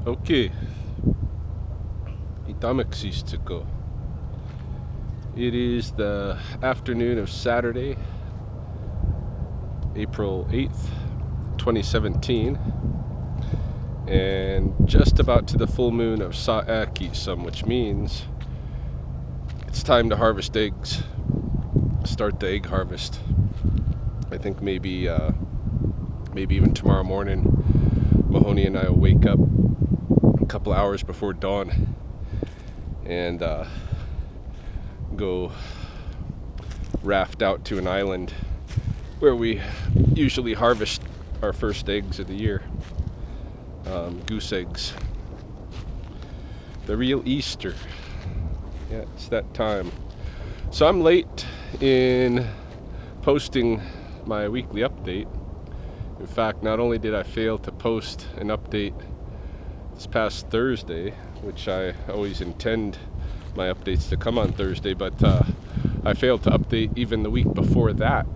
Okay, Itamexistico. It is the afternoon of Saturday, April 8th, 2017, and just about to the full moon of Sa'akisam, which means it's time to harvest eggs, start the egg harvest. I think maybe even tomorrow morning, Mahoney and I will wake up a couple hours before dawn and go raft out to an island where we usually harvest our first eggs of the year, goose eggs. The real Easter. Yeah, it's that time. So I'm late in posting my weekly update. In fact, not only did I fail to post an update this past Thursday, which I always intend my updates to come on Thursday, but I failed to update even the week before that.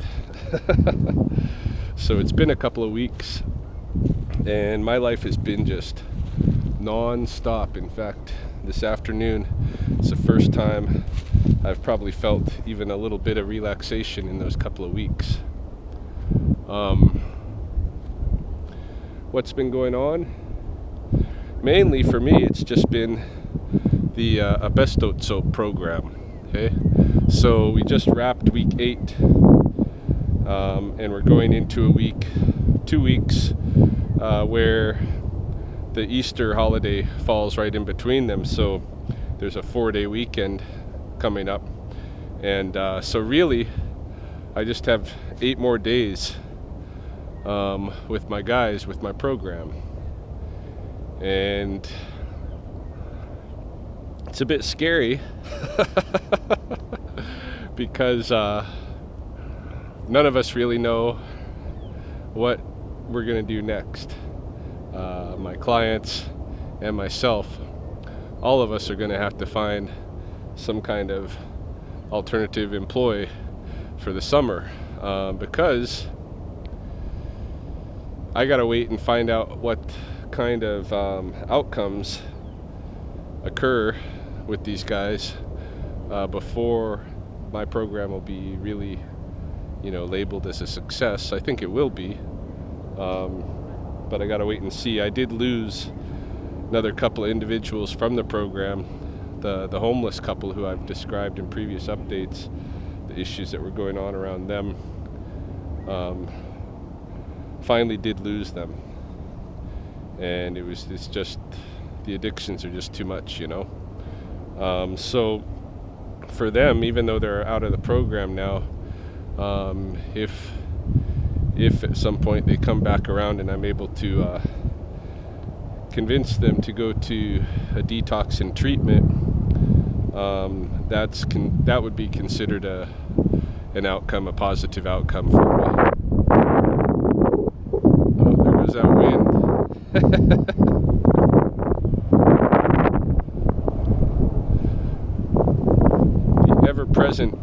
So it's been a couple of weeks and my life has been just non-stop. In fact, this afternoon it's the first time I've probably felt even a little bit of relaxation in those couple of weeks. What's been going on? Mainly for me, it's just been the Abestotso program. Okay, so we just wrapped week 8, and we're going into 2 weeks, where the Easter holiday falls right in between them. So there's a 4-day weekend coming up, and so really, I just have 8 more days with my guys, with my program, and it's a bit scary because none of us really know what we're gonna do next. My clients and myself, all of us are gonna have to find some kind of alternative employ for the summer, because I gotta wait and find out what kind of outcomes occur with these guys before my program will be really, labeled as a success. I think it will be, but I gotta wait and see. I did lose another couple of individuals from the program, the homeless couple who I've described in previous updates, the issues that were going on around them. Finally did lose them, and it's just, the addictions are just too much, so for them, even though they're out of the program now, if at some point they come back around and I'm able to convince them to go to a detox and treatment, that would be considered an outcome, a positive outcome for me. Oh, there goes that wind. The ever-present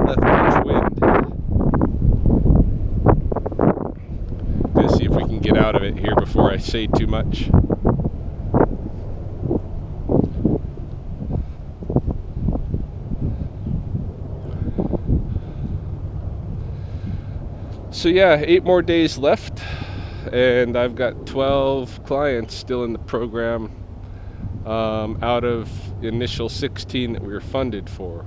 left edge wind. Gonna see if we can get out of it here before I say too much. So yeah, 8 more days left, and I've got 12 clients still in the program, out of the initial 16 that we were funded for.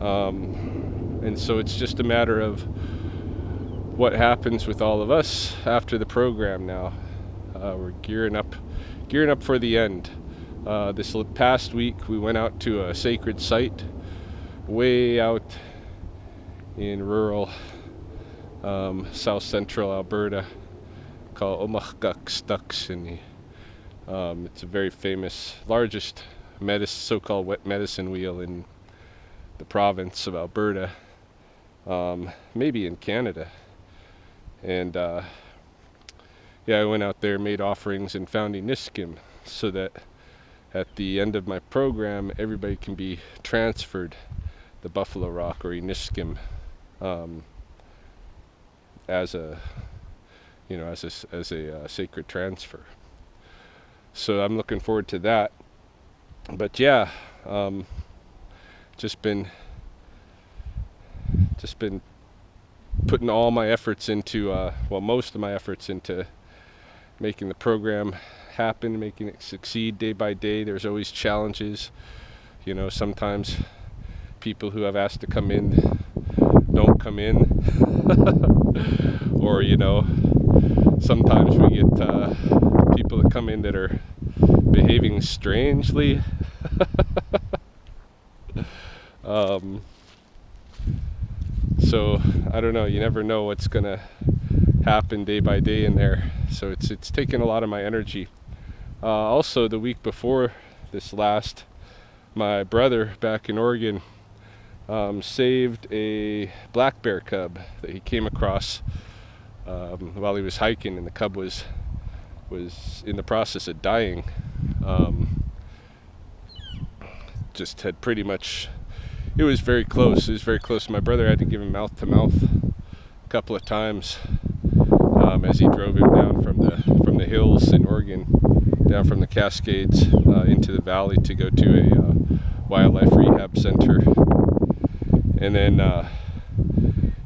And so it's just a matter of what happens with all of us after the program now. We're gearing up for the end. This past week we went out to a sacred site way out in rural south central Alberta called Omagh-Stuxin. It's a very famous, largest so-called wet medicine wheel in the province of Alberta, maybe in Canada. And yeah, I went out there, made offerings, and found Iniskim, so that at the end of my program everybody can be transferred the Buffalo Rock or Iniskim, as a sacred transfer. So I'm looking forward to that. But yeah, just been putting all my efforts into, most of my efforts into making the program happen, making it succeed day by day. There's always challenges. Sometimes people who have asked to come in don't come in. Or, sometimes we get people that come in that are behaving strangely. So I don't know, you never know what's gonna happen day by day in there. So it's taken a lot of my energy. Also, the week before this last, my brother back in Oregon saved a black bear cub that he came across while he was hiking, and the cub was in the process of dying. Just had pretty much, it was very close. It was very close. My brother had to give him mouth to mouth a couple of times as he drove him down from the hills in Oregon, down from the Cascades into the valley to go to a wildlife rehab center. And then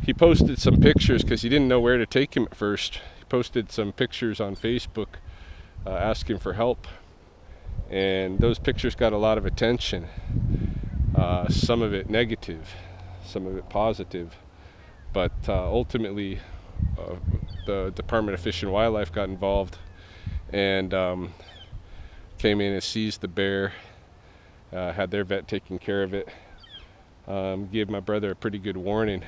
he posted some pictures because he didn't know where to take him at first. He posted some pictures on Facebook asking for help, and those pictures got a lot of attention. Some of it negative, some of it positive, but ultimately the Department of Fish and Wildlife got involved and came in and seized the bear, had their vet taking care of it, gave my brother a pretty good warning,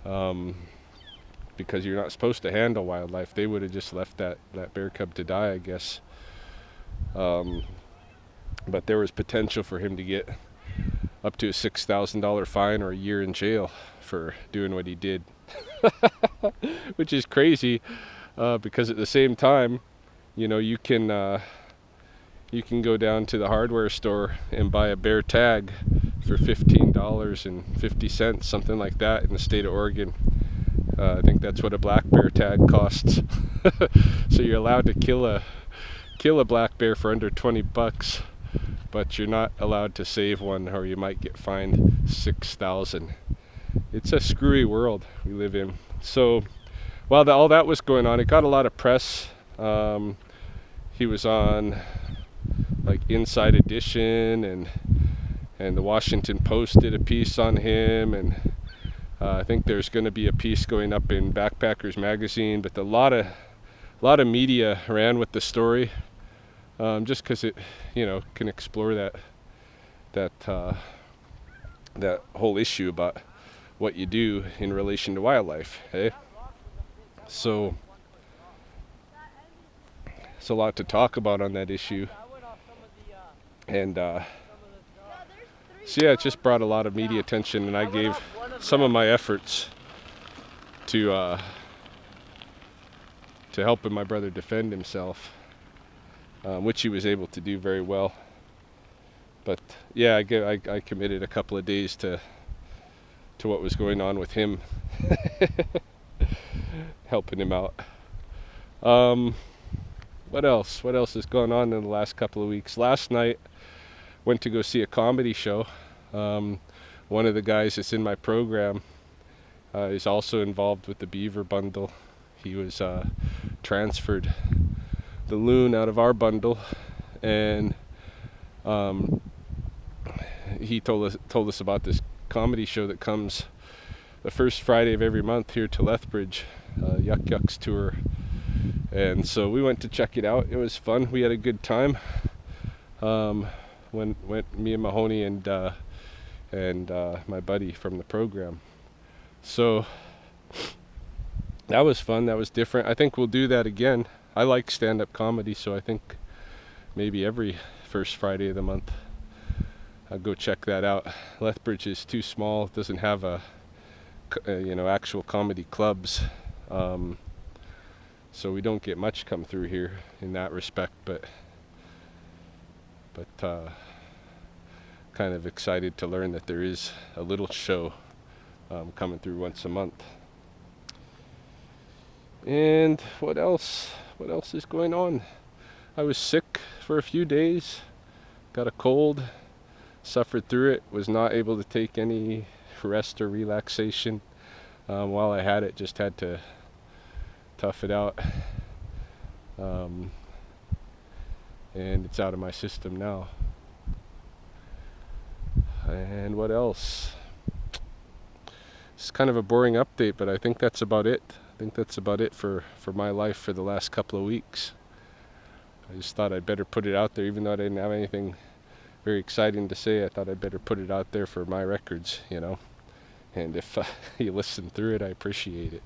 because you're not supposed to handle wildlife. They would have just left that bear cub to die, I guess. But there was potential for him to get up to a $6,000 fine or a year in jail for doing what he did. Which is crazy, because at the same time, you can go down to the hardware store and buy a bear tag for $15.50, something like that, in the state of Oregon. I think that's what a black bear tag costs. So you're allowed to kill a black bear for under 20 bucks, but you're not allowed to save one, or you might get fined 6,000. It's a screwy world we live in. So while all that was going on, it got a lot of press. He was on like Inside Edition, and the Washington Post did a piece on him, and I think there's going to be a piece going up in Backpackers Magazine. But a lot of media ran with the story, just because it can explore that whole issue about what you do in relation to wildlife. So it's a lot to talk about on that issue, and so yeah, it just brought a lot of media attention, and I gave some of my efforts to helping my brother defend himself, which he was able to do very well. But yeah, I committed a couple of days to what was going on with him, helping him out. What else has gone on in the last couple of weeks? Last night, went to go see a comedy show. One of the guys that's in my program is also involved with the Beaver bundle. He was transferred the loon out of our bundle, and he told us about this comedy show that comes the first Friday of every month here to Lethbridge, Yuck Yucks tour. And so we went to check it out. It was fun. We had a good time. Went me and Mahoney and my buddy from the program. So that was fun. That was different. I think we'll do that again. I like stand-up comedy, so I think maybe every first Friday of the month I'll go check that out. Lethbridge is too small. It doesn't have actual comedy clubs. So we don't get much come through here in that respect, but kind of excited to learn that there is a little show coming through once a month. And what else is going on? I was sick for a few days, got a cold, suffered through it, was not able to take any rest or relaxation while I had it, just had to tough it out. And it's out of my system now. And what else? It's kind of a boring update, but I think that's about it. I think that's about it for my life for the last couple of weeks. I just thought I'd better put it out there, even though I didn't have anything very exciting to say. I thought I'd better put it out there for my records, you know. And if you listen through it, I appreciate it.